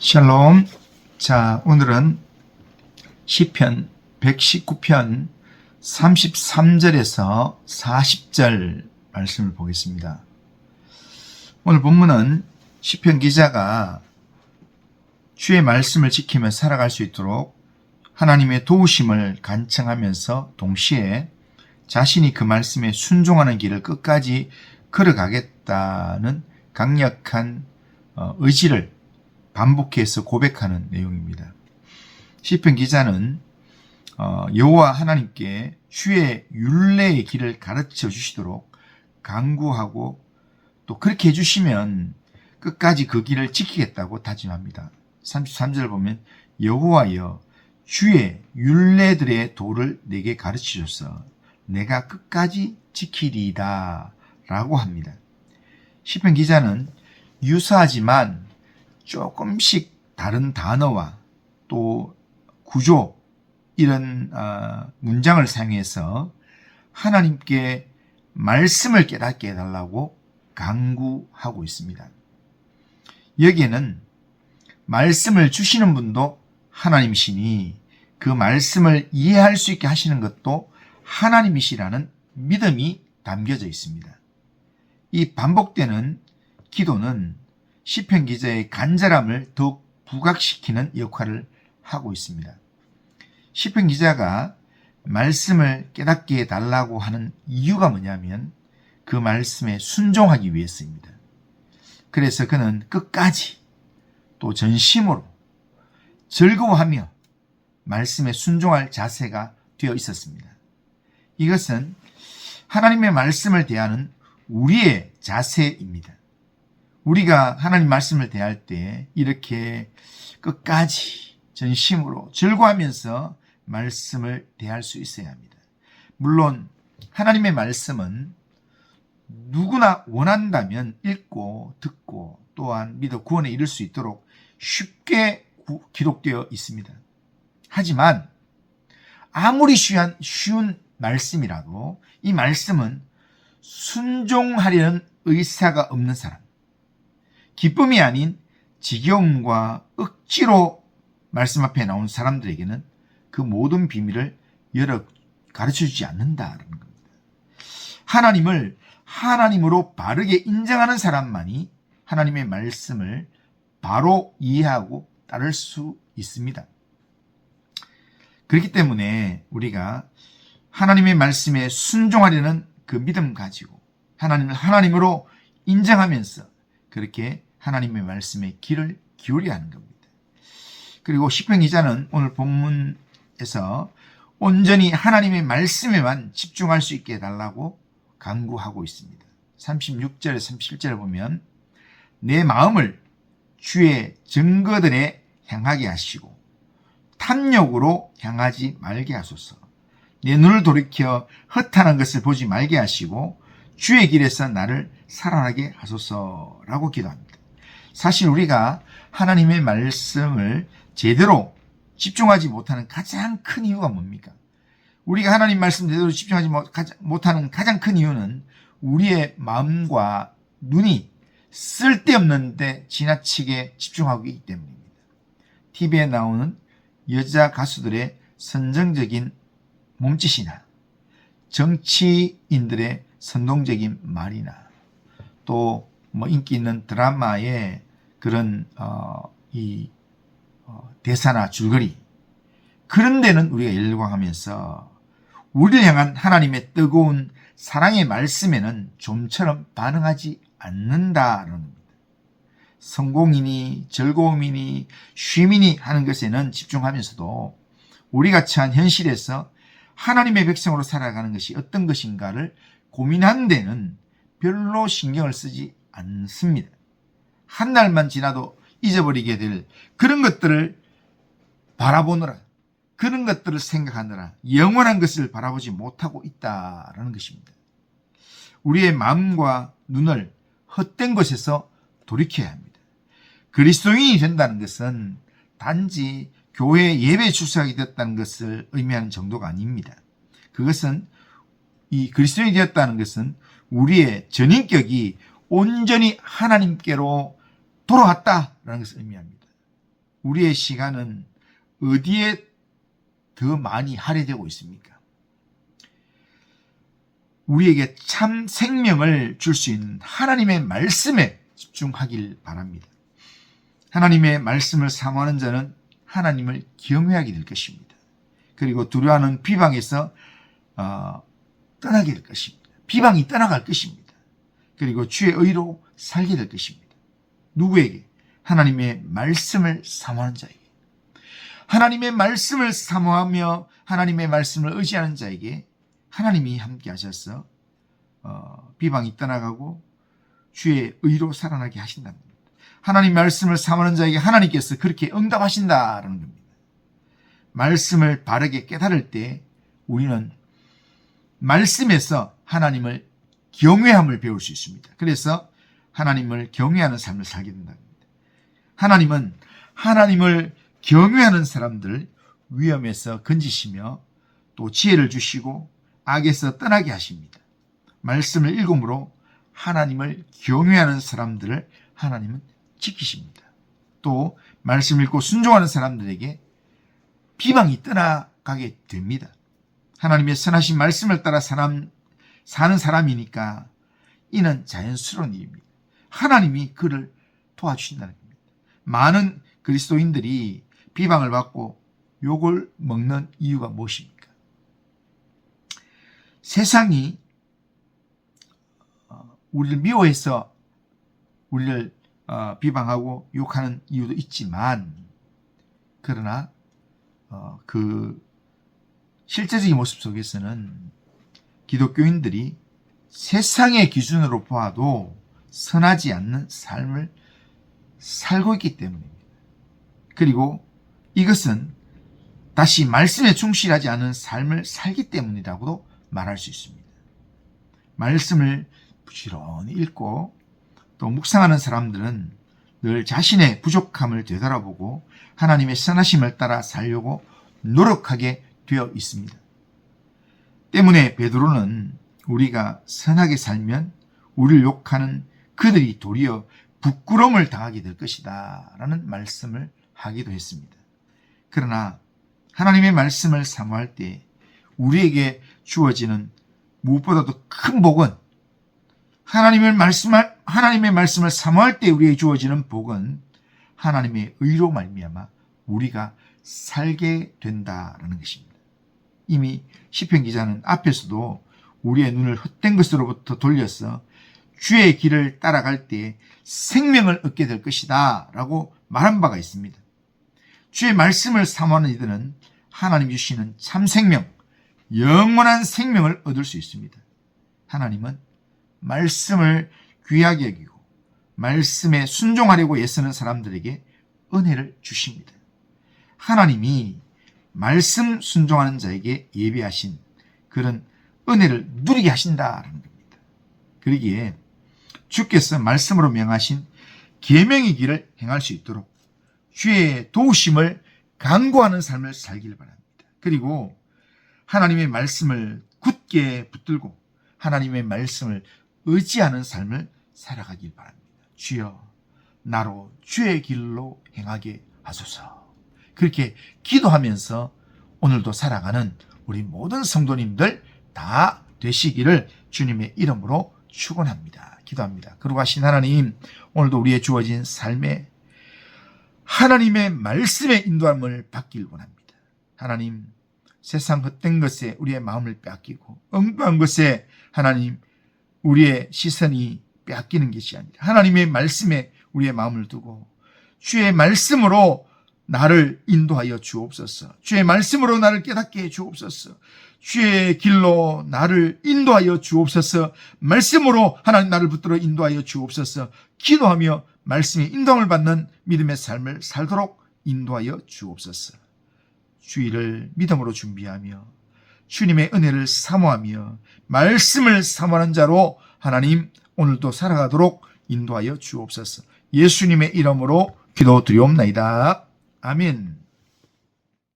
샬롬. 자, 오늘은 시편 119편 33절에서 40절 말씀을 보겠습니다. 오늘 본문은 시편 기자가 주의 말씀을 지키며 살아갈 수 있도록 하나님의 도우심을 간청하면서 동시에 자신이 그 말씀에 순종하는 길을 끝까지 걸어가겠다는 강력한 의지를 반복해서 고백하는 내용입니다. 시편 기자는 여호와 하나님께 주의 율례의 길을 가르쳐 주시도록 간구하고 또 그렇게 해주시면 끝까지 그 길을 지키겠다고 다짐합니다. 33절 보면 여호와여 주의 율례들의 도를 내게 가르치소서 내가 끝까지 지키리이다 라고 합니다. 시편 기자는 유사하지만 조금씩 다른 단어와 또 구조 이런 문장을 사용해서 하나님께 말씀을 깨닫게 해달라고 간구하고 있습니다. 여기에는 말씀을 주시는 분도 하나님이시니 그 말씀을 이해할 수 있게 하시는 것도 하나님이시라는 믿음이 담겨져 있습니다. 이 반복되는 기도는 시편 기자의 간절함을 더욱 부각시키는 역할을 하고 있습니다. 시편 기자가 말씀을 깨닫게 해달라고 하는 이유가 뭐냐면 그 말씀에 순종하기 위해서입니다. 그래서 그는 끝까지 또 전심으로 즐거워하며 말씀에 순종할 자세가 되어 있었습니다. 이것은 하나님의 말씀을 대하는 우리의 자세입니다. 우리가 하나님 말씀을 대할 때 이렇게 끝까지 전심으로 즐거워하면서 말씀을 대할 수 있어야 합니다. 물론 하나님의 말씀은 누구나 원한다면 읽고 듣고 또한 믿어 구원에 이를 수 있도록 쉽게 기록되어 있습니다. 하지만 아무리 쉬운 말씀이라도 이 말씀은 순종하려는 의사가 없는 사람, 기쁨이 아닌 지겨움과 억지로 말씀 앞에 나온 사람들에게는 그 모든 비밀을 가르쳐주지 않는다는 겁니다. 하나님을 하나님으로 바르게 인정하는 사람만이 하나님의 말씀을 바로 이해하고 따를 수 있습니다. 그렇기 때문에 우리가 하나님의 말씀에 순종하려는 그 믿음 가지고 하나님을 하나님으로 인정하면서 그렇게 하나님의 말씀에 귀를 기울여야 하는 겁니다. 그리고 시편 기자는 오늘 본문에서 온전히 하나님의 말씀에만 집중할 수 있게 해달라고 간구하고 있습니다. 36절에 37절을 보면 내 마음을 주의 증거들에 향하게 하시고 탐욕으로 향하지 말게 하소서. 내 눈을 돌이켜 헛하는 것을 보지 말게 하시고 주의 길에서 나를 살아나게 하소서라고 기도합니다. 사실 우리가 하나님의 말씀을 제대로 집중하지 못하는 가장 큰 이유가 뭡니까? 우리가 하나님 말씀 제대로 집중하지 못하는 가장 큰 이유는 우리의 마음과 눈이 쓸데없는데 지나치게 집중하고 있기 때문입니다. TV에 나오는 여자 가수들의 선정적인 몸짓이나 정치인들의 선동적인 말이나 또 인기 있는 드라마의 그런 대사나 줄거리 그런 데는 우리가 열광하면서 우리를 향한 하나님의 뜨거운 사랑의 말씀에는 좀처럼 반응하지 않는다는 겁니다. 성공이니 즐거움이니 쉼이니 하는 것에는 집중하면서도 우리가 처한 현실에서 하나님의 백성으로 살아가는 것이 어떤 것인가를 고민하는 데는 별로 신경을 쓰지 않습니다. 한 날만 지나도 잊어버리게 될 그런 것들을 바라보느라 그런 것들을 생각하느라 영원한 것을 바라보지 못하고 있다는 것입니다. 우리의 마음과 눈을 헛된 것에서 돌이켜야 합니다. 그리스도인이 된다는 것은 단지 교회 예배에 출석하게 되었다는 것을 의미하는 정도가 아닙니다. 그것은 이 그리스도인이 되었다는 것은 우리의 전인격이 온전히 하나님께로 돌아왔다라는 것을 의미합니다. 우리의 시간은 어디에 더 많이 할애되고 있습니까? 우리에게 참 생명을 줄 수 있는 하나님의 말씀에 집중하길 바랍니다. 하나님의 말씀을 사모하는 자는 하나님을 경외하게 될 것입니다. 그리고 두려워하는 비방에서 떠나게 될 것입니다. 비방이 떠나갈 것입니다. 그리고 주의 의로 살게 될 것입니다. 누구에게? 하나님의 말씀을 사모하는 자에게. 하나님의 말씀을 사모하며 하나님의 말씀을 의지하는 자에게 하나님이 함께 하셔서 비방이 떠나가고 주의 의로 살아나게 하신다는 겁니다. 하나님 말씀을 사모하는 자에게 하나님께서 그렇게 응답하신다라는 겁니다. 말씀을 바르게 깨달을 때 우리는 말씀에서 하나님을 경외함을 배울 수 있습니다. 그래서 하나님을 경외하는 삶을 살게 된다는 겁니다. 하나님은 하나님을 경외하는 사람들 위험에서 건지시며 또 지혜를 주시고 악에서 떠나게 하십니다. 말씀을 읽음으로 하나님을 경외하는 사람들을 하나님은 지키십니다. 또 말씀 읽고 순종하는 사람들에게 비방이 떠나가게 됩니다. 하나님의 선하신 말씀을 따라 사는 사람이니까 이는 자연스러운 일입니다. 하나님이 그를 도와주신다는 겁니다. 많은 그리스도인들이 비방을 받고 욕을 먹는 이유가 무엇입니까? 세상이 우리를 미워해서 우리를 비방하고 욕하는 이유도 있지만, 그러나 그 실제적인 모습 속에서는 기독교인들이 세상의 기준으로 보아도 선하지 않는 삶을 살고 있기 때문입니다. 그리고 이것은 다시 말씀에 충실하지 않은 삶을 살기 때문이라고도 말할 수 있습니다. 말씀을 부지런히 읽고 또 묵상하는 사람들은 늘 자신의 부족함을 되돌아보고 하나님의 선하심을 따라 살려고 노력하게 되어 있습니다. 때문에 베드로는 우리가 선하게 살면 우리를 욕하는 그들이 도리어 부끄러움을 당하게 될 것이다 라는 말씀을 하기도 했습니다. 그러나 하나님의 말씀을 사모할 때 우리에게 주어지는 무엇보다도 큰 복은, 하나님의 말씀을 사모할 때 우리에게 주어지는 복은 하나님의 의로 말미암아 우리가 살게 된다라는 것입니다. 이미 시편 기자는 앞에서도 우리의 눈을 헛된 것으로부터 돌려서 주의 길을 따라갈 때 생명을 얻게 될 것이다 라고 말한 바가 있습니다. 주의 말씀을 사모하는 이들은 하나님 주시는 참 생명, 영원한 생명을 얻을 수 있습니다. 하나님은 말씀을 귀하게 여기고 말씀에 순종하려고 애쓰는 사람들에게 은혜를 주십니다. 하나님이 말씀 순종하는 자에게 예비하신 그런 은혜를 누리게 하신다는 겁니다. 그러기에 주께서 말씀으로 명하신 계명의 길을 행할 수 있도록 주의 도우심을 간구하는 삶을 살길 바랍니다. 그리고 하나님의 말씀을 굳게 붙들고 하나님의 말씀을 의지하는 삶을 살아가길 바랍니다. 주여, 나로 주의 길로 행하게 하소서. 그렇게 기도하면서 오늘도 살아가는 우리 모든 성도님들 다 되시기를 주님의 이름으로 축원합니다. 기도합니다. 거룩하신 하나님, 오늘도 우리의 주어진 삶에 하나님의 말씀의 인도함을 받길 원합니다. 하나님, 세상 헛된 것에 우리의 마음을 빼앗기고 엉뚱한 것에 하나님 우리의 시선이 빼앗기는 것이 아니라 하나님의 말씀에 우리의 마음을 두고 주의 말씀으로 나를 인도하여 주옵소서. 주의 말씀으로 나를 깨닫게 해 주옵소서. 주의 길로 나를 인도하여 주옵소서. 말씀으로 하나님 나를 붙들어 인도하여 주옵소서. 기도하며 말씀의 인도함을 받는 믿음의 삶을 살도록 인도하여 주옵소서. 주의를 믿음으로 준비하며 주님의 은혜를 사모하며 말씀을 사모하는 자로 하나님 오늘도 살아가도록 인도하여 주옵소서. 예수님의 이름으로 기도드리옵나이다. 아멘.